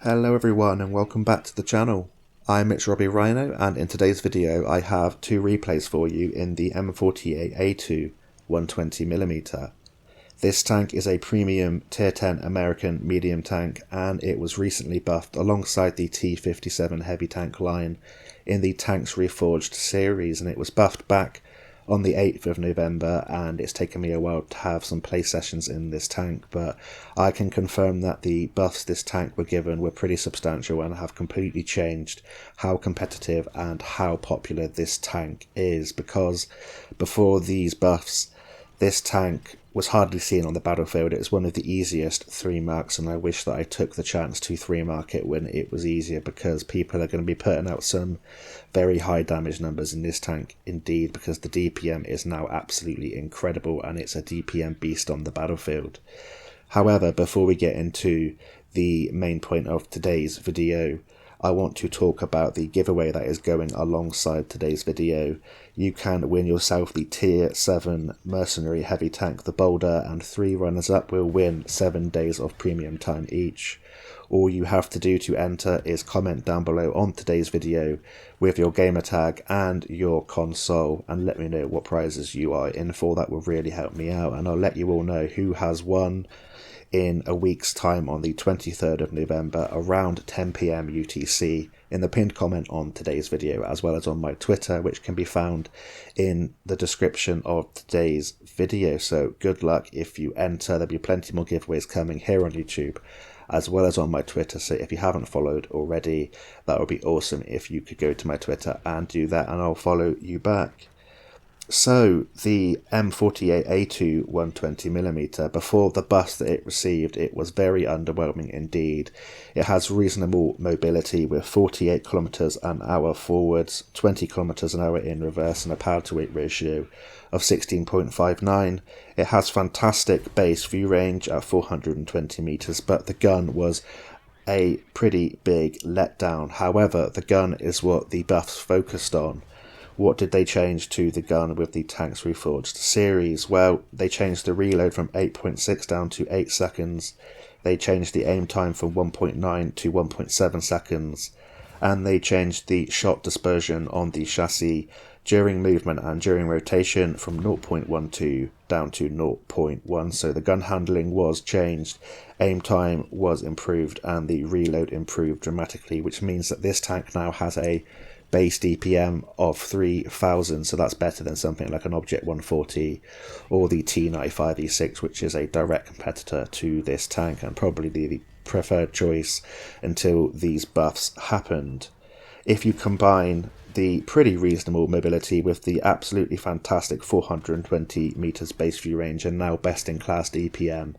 Hello everyone and welcome back to the channel. I'm Mitch Robbie Rhino, and in today's video I have two replays for you in the M48A2 120mm. This tank is a premium tier 10 American medium tank, and it was recently buffed alongside the T57 heavy tank line in the Tanks Reforged series, and it was buffed back on the 8th of November, and it's taken me a while to have some play sessions in this tank, but I can confirm that the buffs this tank were given were pretty substantial and have completely changed how competitive and how popular this tank is, because before these buffs this tank was hardly seen on the battlefield. It was one of the easiest 3-marks, and I wish that I took the chance to 3-mark it when it was easier, because people are going to be putting out some very high damage numbers in this tank indeed, because the DPM is now absolutely incredible and it's a DPM beast on the battlefield. However, before we get into the main point of today's video, I want to talk about the giveaway that is going alongside today's video. You can win yourself the tier 7 Mercenary heavy tank, the Boulder, and 3 runners-up will win 7 days of premium time each. All you have to do to enter is comment down below on today's video with your gamer tag and your console, and let me know what prizes you are in for. That will really help me out, and I'll let you all know who has won in a week's time on the 23rd of November around 10 PM UTC in the pinned comment on today's video, as well as on my Twitter, which can be found in the description of today's video. So good luck if you enter. There'll be plenty more giveaways coming here on YouTube as well as on my Twitter, so if you haven't followed already, that would be awesome if you could go to my Twitter and do that, and I'll follow you back. So the M48A2 120mm, before the buff that it received, it was very underwhelming indeed. It has reasonable mobility with 48 km an hour forwards, 20 km an hour in reverse, and a power to weight ratio of 16.59. It has fantastic base view range at 420 meters, but the gun was a pretty big letdown. However, the gun is what the buffs focused on. What did they change to the gun with the Tanks Reforged series? Well, they changed the reload from 8.6 down to 8 seconds. They changed the aim time from 1.9 to 1.7 seconds. And they changed the shot dispersion on the chassis during movement and during rotation from 0.12 down to 0.1. So the gun handling was changed, aim time was improved, and the reload improved dramatically, which means that this tank now has a base DPM of 3000, so that's better than something like an Object 140 or the T95E6, which is a direct competitor to this tank and probably the preferred choice until these buffs happened. If you combine the pretty reasonable mobility with the absolutely fantastic 420 meters base view range and now best in class DPM,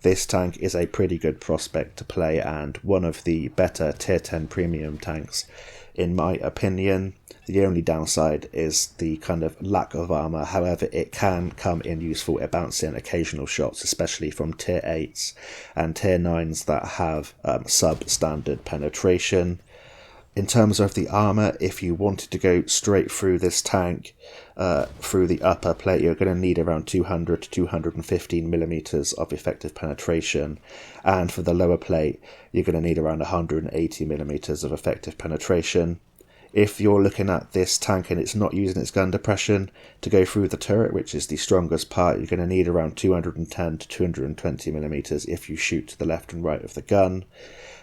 this tank is a pretty good prospect to play and one of the better tier 10 premium tanks in my opinion. The only downside is the kind of lack of armor. However, it can come in useful at bouncing occasional shots, especially from tier 8s and tier 9s that have substandard penetration. In terms of the armor, if you wanted to go straight through this tank, through the upper plate, you're going to need around 200 to 215 millimeters of effective penetration, and for the lower plate, you're going to need around 180 millimeters of effective penetration. If you're looking at this tank and it's not using its gun depression to go through the turret, which is the strongest part, you're going to need around 210 to 220 millimeters if you shoot to the left and right of the gun.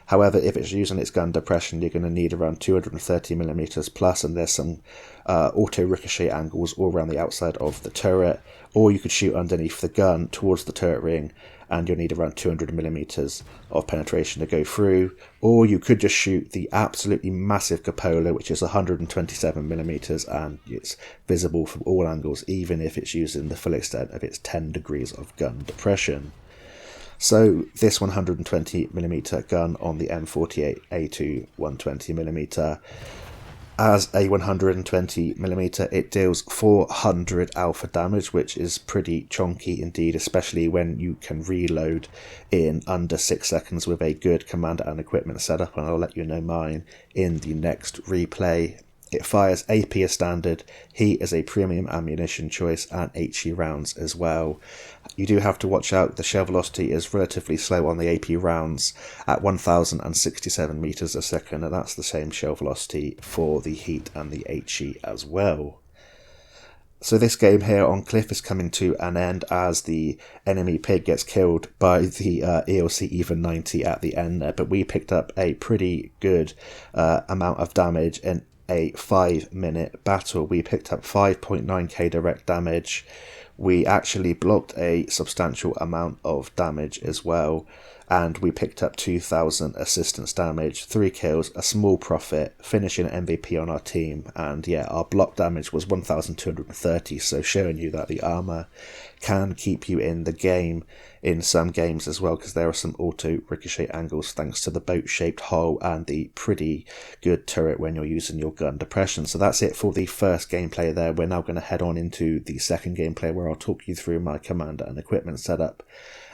However, if it's using its gun depression, you're going to need around 230 millimeters plus, and there's some auto ricochet angles all around the outside of the turret, or you could shoot underneath the gun towards the turret ring and you'll need around 200 millimeters of penetration to go through, or you could just shoot the absolutely massive cupola, which is 127 millimeters, and it's visible from all angles, even if it's using the full extent of its 10 degrees of gun depression. So this 120mm gun on the M48A2 120mm, as a 120mm, it deals 400 alpha damage, which is pretty chonky indeed, especially when you can reload in under 6 seconds with a good commander and equipment setup, and I'll let you know mine in the next replay. It fires AP as standard, heat is a premium ammunition choice, and HE rounds as well. You do have to watch out, the shell velocity is relatively slow on the AP rounds at 1067 meters a second, and that's the same shell velocity for the heat and the HE as well. So this game here on Cliff is coming to an end as the enemy pig gets killed by the ELC even 90 at the end there, but we picked up a pretty good amount of damage in a 5-minute battle. We picked up 5.9k direct damage. We actually blocked a substantial amount of damage as well, and we picked up 2000 assistance damage, 3 kills, a small profit, finishing MVP on our team. And yeah, our block damage was 1230, so showing you that the armor can keep you in the game in some games as well, because there are some auto ricochet angles thanks to the boat shaped hull and the pretty good turret when you're using your gun depression. So that's it for the first gameplay there. We're now going to head on into the second gameplay, where I'll talk you through my commander and equipment setup,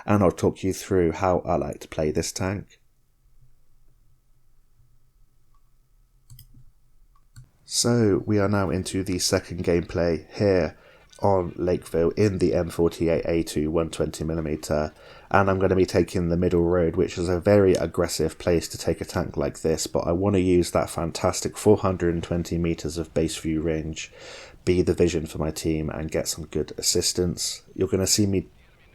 and I'll talk you through how I like to play this tank. So we are now into the second gameplay here on Lakeville in the M48A2 120mm, and I'm going to be taking the middle road, which is a very aggressive place to take a tank like this, but I want to use that fantastic 420 meters of base view range, be the vision for my team, and get some good assistance. You're going to see me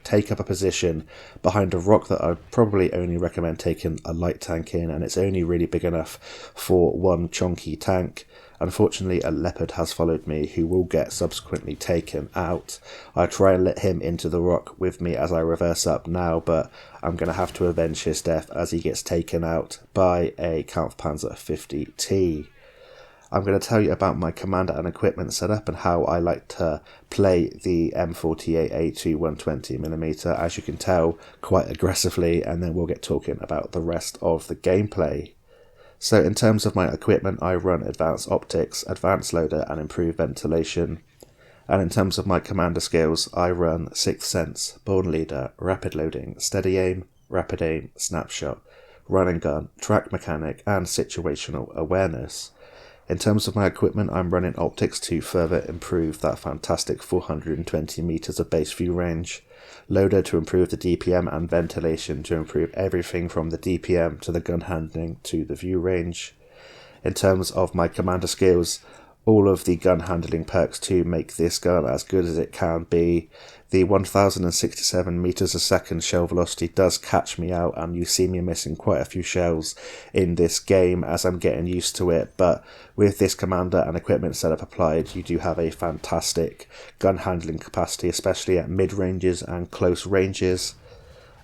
take up a position behind a rock that I'd probably only recommend taking a light tank in, and it's only really big enough for one chonky tank. Unfortunately, a leopard has followed me, who will get subsequently taken out. I try and let him into the rock with me as I reverse up now, but I'm going to have to avenge his death as he gets taken out by a Kampfpanzer 50T. I'm going to tell you about my commander and equipment setup and how I like to play the M48A2 120mm, as you can tell, quite aggressively, and then we'll get talking about the rest of the gameplay. So in terms of my equipment, I run advanced optics, advanced loader, and improved ventilation. And in terms of my commander skills, I run Sixth Sense, Born Leader, Rapid Loading, Steady Aim, Rapid Aim, Snapshot, Run and Gun, Track Mechanic, and Situational Awareness. In terms of my equipment, I'm running optics to further improve that fantastic 420 meters of base view range, loader to improve the DPM, and ventilation to improve everything from the DPM to the gun handling to the view range. In terms of my commander skills, all of the gun handling perks to make this gun as good as it can be. The 1067 meters a second shell velocity does catch me out, and you see me missing quite a few shells in this game as I'm getting used to it, but with this commander and equipment setup applied, you do have a fantastic gun handling capacity, especially at mid ranges and close ranges.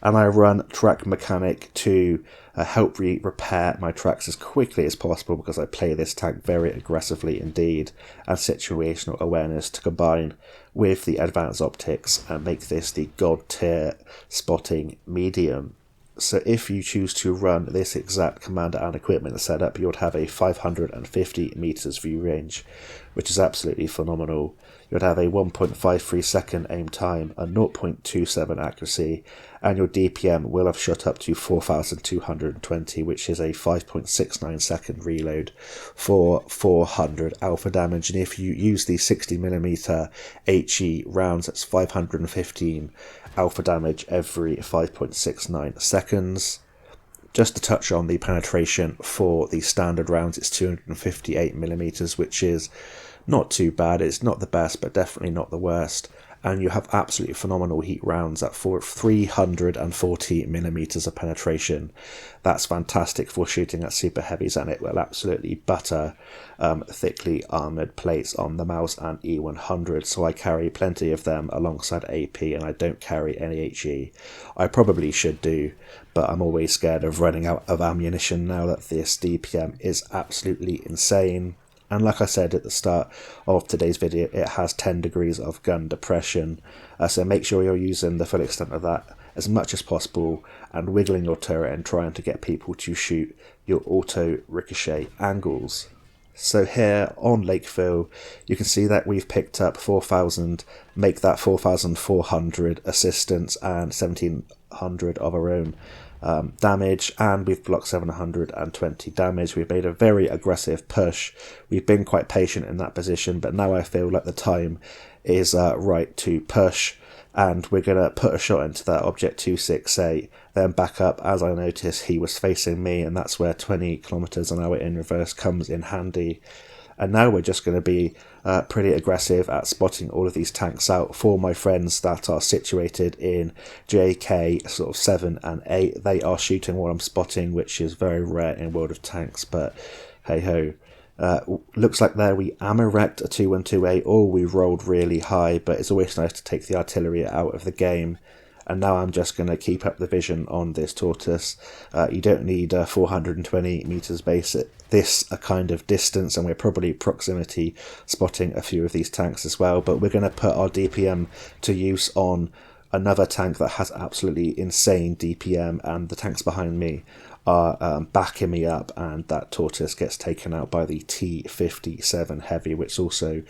And I run Track Mechanic to help repair my tracks as quickly as possible, because I play this tank very aggressively indeed, and Situational Awareness to combine with the advanced optics and make this the god tier spotting medium. So if you choose to run this exact commander and equipment setup, you would have a 550 meters view range, which is absolutely phenomenal. You would have a 1.53 second aim time, a 0.27 accuracy, and your DPM will have shot up to 4220, which is a 5.69 second reload for 400 alpha damage. And if you use the 60mm HE rounds, that's 515 alpha damage every 5.69 seconds. Just to touch on the penetration for the standard rounds, it's 258mm, which is not too bad. It's not the best, but definitely not the worst. And you have absolutely phenomenal heat rounds at 340mm of penetration. That's fantastic for shooting at super heavies, and it will absolutely butter thickly armoured plates on the Mouse and E100. So I carry plenty of them alongside AP, and I don't carry any HE. I probably should do, but I'm always scared of running out of ammunition now that this DPM is absolutely insane. And like I said at the start of today's video, it has 10 degrees of gun depression, so make sure you're using the full extent of that as much as possible and wiggling your turret and trying to get people to shoot your auto ricochet angles. So here on Lakeville, you can see that we've picked up 4,000, make that 4,400 assistance and 1,700 of our own damage, and we've blocked 720 damage. We've made a very aggressive push. We've been quite patient in that position, but now I feel like the time is right to push, and we're going to put a shot into that object 268, then back up as I noticed he was facing me, and that's where 20 kilometers an hour in reverse comes in handy. And now we're just going to be pretty aggressive at spotting all of these tanks out for my friends that are situated in JK sort of 7 and 8. They are shooting while I'm spotting, which is very rare in World of Tanks, but hey ho. Looks like there we ammo-wrecked a 212A, or we rolled really high, but it's always nice to take the artillery out of the game. And now I'm just going to keep up the vision on this tortoise. You don't need 420 meters base at this kind of distance, and we're probably proximity spotting a few of these tanks as well. But we're going to put our DPM to use on another tank that has absolutely insane DPM, and the tanks behind me are backing me up, and that tortoise gets taken out by the T57 Heavy, which also,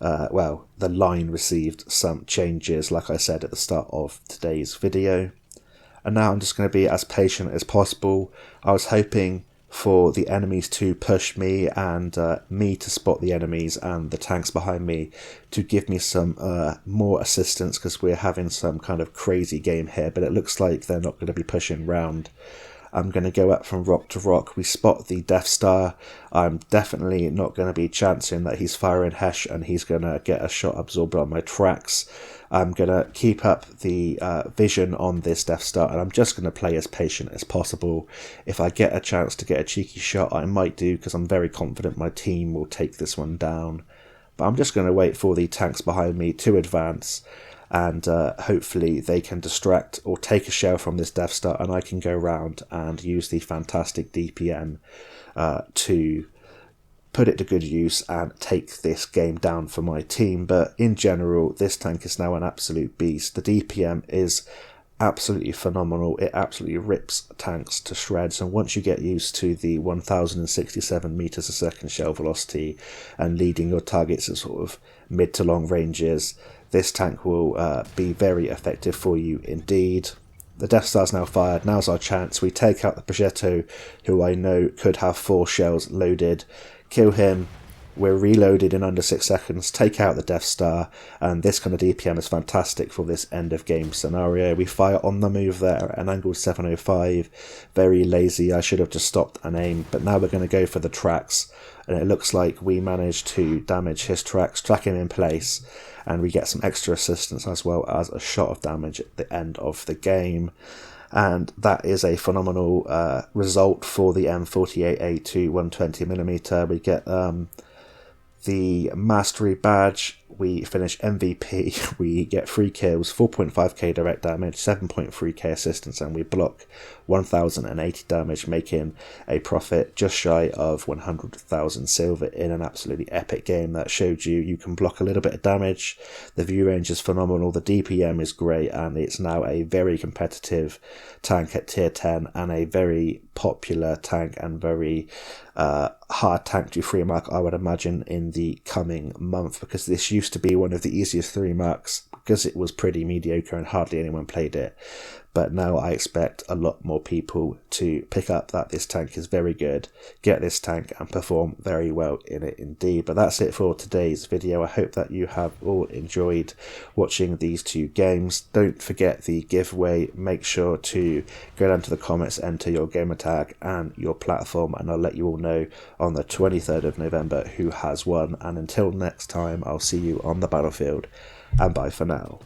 well, the line received some changes, like I said at the start of today's video. And now I'm just going to be as patient as possible. I was hoping for the enemies to push me, and me to spot the enemies, and the tanks behind me to give me some more assistance, because we're having some kind of crazy game here, but it looks like they're not going to be pushing round. I'm going to go up from rock to rock. We spot the Death Star. I'm definitely not going to be chancing that he's firing Hesh and he's going to get a shot absorbed on my tracks. I'm going to keep up the vision on this Death Star, and I'm just going to play as patient as possible. If I get a chance to get a cheeky shot, I might do, because I'm very confident my team will take this one down. But I'm just going to wait for the tanks behind me to advance, and hopefully they can distract or take a shell from this Death Star, and I can go round and use the fantastic DPM to put it to good use and take this game down for my team. But in general, this tank is now an absolute beast. The DPM is absolutely phenomenal. It absolutely rips tanks to shreds, and once you get used to the 1067 meters a second shell velocity and leading your targets at sort of mid to long ranges, this tank will be very effective for you indeed. The Death Star's now fired. Now's our chance. We take out the Progetto, who I know could have 4 shells loaded. Kill him. We're reloaded in under 6 seconds. Take out the Death Star, and this kind of DPM is fantastic for this end of game scenario. We fire on the move there at an angle 705. Very lazy. I should have just stopped and aimed, but now we're going to go for the tracks, and it looks like we managed to damage his tracks, track him in place, and we get some extra assistance as well as a shot of damage at the end of the game. And that is a phenomenal result for the M48A2 120mm. We get the Mastery Badge, we finish MVP, we get 3 kills, 4.5k direct damage, 7.3k assistance, and we block 1080 damage, making a profit just shy of 100,000 silver in an absolutely epic game that showed you can block a little bit of damage. The view range is phenomenal, the DPM is great, and it's now a very competitive tank at tier 10 and a very popular tank and very hard tank to 3 mark, I would imagine, in the coming month, because this used to be one of the easiest 3 marks because it was pretty mediocre and hardly anyone played it. But now I expect a lot more people to pick up that this tank is very good, get this tank and perform very well in it indeed. But that's it for today's video. I hope that you have all enjoyed watching these 2 games. Don't forget the giveaway. Make sure to go down to the comments, enter your gamer tag and your platform, and I'll let you all know on the 23rd of November who has won. And until next time, I'll see you on the battlefield, and bye for now.